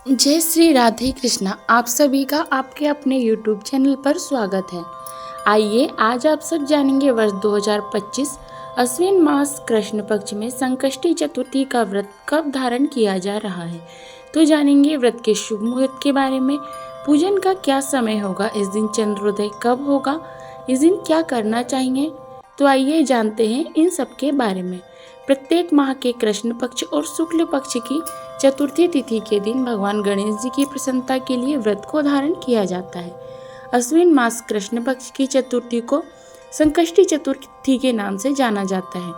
जय श्री राधे कृष्णा। आप सभी का आपके अपने YouTube चैनल पर स्वागत है। आइए आज आप सब जानेंगे वर्ष 2025 अश्विन मास कृष्ण पक्ष में संकष्टी चतुर्थी का व्रत कब धारण किया जा रहा है। तो जानेंगे व्रत के शुभ मुहूर्त के बारे में, पूजन का क्या समय होगा, इस दिन चंद्रोदय कब होगा, इस दिन क्या करना चाहिए। तो आइए जानते हैं इन सब के बारे में। प्रत्येक माह के कृष्ण पक्ष और शुक्ल पक्ष की चतुर्थी तिथि के दिन भगवान गणेश जी की प्रसन्नता के लिए व्रत को धारण किया जाता है। अश्विन मास कृष्ण पक्ष की चतुर्थी को संकष्टी चतुर्थी के नाम से जाना जाता है।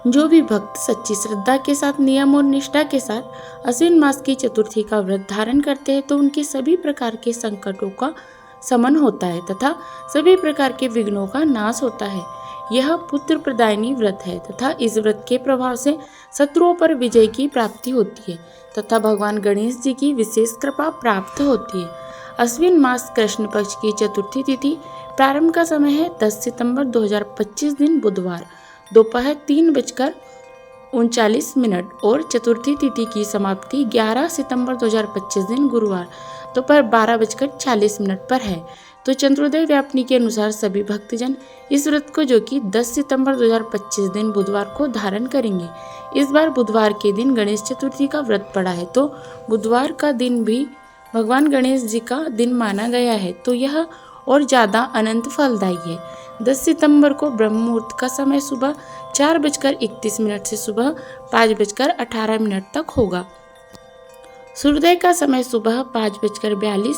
जो भी भक्त सच्ची श्रद्धा के साथ, नियम और निष्ठा के साथ अश्विन मास की चतुर्थी का व्रत धारण करते हैं तो उनके सभी प्रकार के संकटों का शमन होता है तथा सभी प्रकार के विघ्नों का नाश होता है। यह पुत्र प्रदायनी व्रत है तथा इस व्रत के प्रभाव से शत्रुओं पर विजय की प्राप्ति होती है तथा भगवान गणेश जी की विशेष कृपा प्राप्त होती है। अश्विन मास कृष्ण पक्ष की चतुर्थी तिथि प्रारंभ का समय है 10 सितंबर 2025 दिन बुधवार दोपहर 3:39 और चतुर्थी तिथि की समाप्ति 11 सितंबर 2025 दिन गुरुवार दोपहर 12:40 पर है। तो चंद्रोदय व्यापनी के अनुसार सभी भक्तजन इस व्रत को, जो कि 10 सितंबर 2025 दिन बुधवार को धारण करेंगे। इस बार बुधवार के दिन गणेश चतुर्थी का व्रत पड़ा है, तो बुधवार का दिन भी भगवान गणेश जी का दिन माना गया है, तो यह और ज़्यादा अनंत फलदायी है। 10 सितंबर को ब्रह्म मुहूर्त का समय सुबह 4:31 से सुबह 5:18 तक होगा। सूर्योदय का समय सुबह 5:42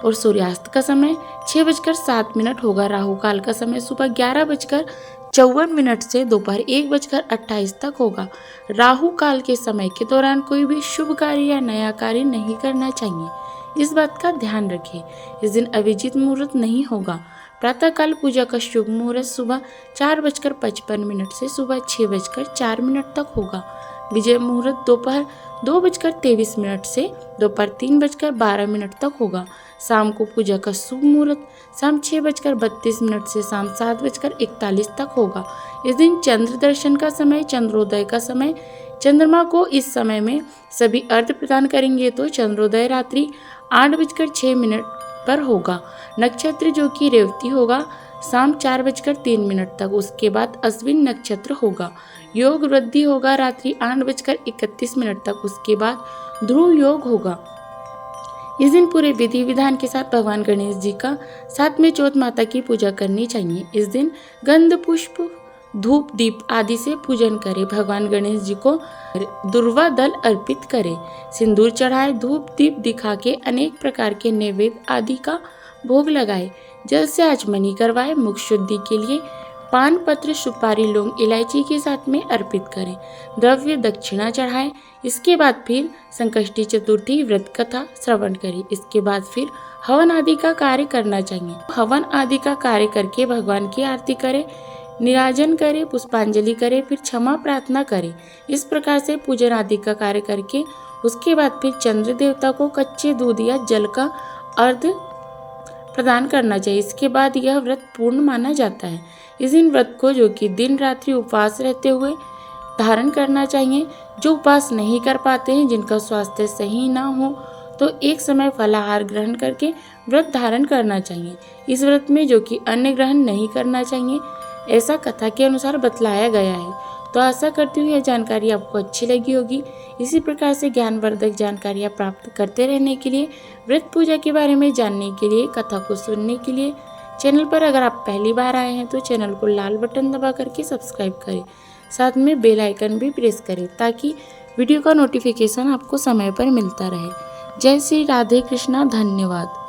और सूर्यास्त का समय 6:07 होगा। राहु काल का समय सुबह 11:54 से दोपहर 1:28 तक होगा। राहु काल के समय के दौरान कोई भी शुभ कार्य या नया कार्य नहीं करना चाहिए, इस बात का ध्यान रखें। इस दिन अभिजीत मुहूर्त नहीं होगा। प्रातःकाल पूजा का शुभ मुहूर्त सुबह 4:55 से सुबह 6:04 तक होगा। विजय मुहूर्त दोपहर 2:23 से दोपहर 3:12 तक होगा। शाम को पूजा का शुभ मुहूर्त शाम 6:32 से शाम 7:41 तक होगा। इस दिन चंद्र दर्शन का समय, चंद्रोदय का समय, चंद्रमा को इस समय में सभी अर्घ्य प्रदान करेंगे, तो चंद्रोदय रात्रि 8:06 पर होगा। नक्षत्र जो कि रेवती होगा शाम 4:03 तक, उसके बाद अश्विन नक्षत्र होगा। योग वृद्धि होगा रात्रि 8:31 तक, उसके बाद ध्रुव योग होगा। इस दिन पूरे विधि विधान के साथ भगवान गणेश जी का साथ में चौथ माता की पूजा करनी चाहिए। इस दिन गंध पुष्प धूप दीप आदि से पूजन करें। भगवान गणेश जी को दुर्वा दल अर्पित करें, सिंदूर चढ़ाए, धूप दीप दिखा के अनेक प्रकार के नैवेद्य आदि का भोग लगाए, जल से आचमनी करवाए। मुख शुद्धि के लिए पान पत्र सुपारी लौंग इलायची के साथ में अर्पित करें, द्रव्य दक्षिणा चढ़ाएं। इसके बाद फिर संकष्टी चतुर्थी व्रत कथा श्रवण करें। इसके बाद फिर हवन आदि का कार्य करना चाहिए। हवन आदि का कार्य करके भगवान की आरती करें, निराजन करें, पुष्पांजलि करें, फिर क्षमा प्रार्थना करें। इस प्रकार से पूजन आदि का कार्य करके उसके बाद फिर चंद्र देवता को कच्चे दूध या जल का अर्घ्य प्रदान करना चाहिए। इसके बाद यह व्रत पूर्ण माना जाता है। इस दिन व्रत को, जो कि दिन रात्रि उपवास रहते हुए धारण करना चाहिए। जो उपवास नहीं कर पाते हैं, जिनका स्वास्थ्य सही ना हो, तो एक समय फलाहार ग्रहण करके व्रत धारण करना चाहिए। इस व्रत में जो कि अन्न ग्रहण नहीं करना चाहिए, ऐसा कथा के अनुसार बतलाया गया है। तो आशा करती हूँ यह जानकारी आपको अच्छी लगी होगी। इसी प्रकार से ज्ञानवर्धक जानकारियाँ प्राप्त करते रहने के लिए, व्रत पूजा के बारे में जानने के लिए, कथा को सुनने के लिए चैनल पर अगर आप पहली बार आए हैं तो चैनल को लाल बटन दबा करके सब्सक्राइब करें, साथ में बेल आइकन भी प्रेस करें ताकि वीडियो का नोटिफिकेशन आपको समय पर मिलता रहे। जय श्री राधे कृष्णा। धन्यवाद।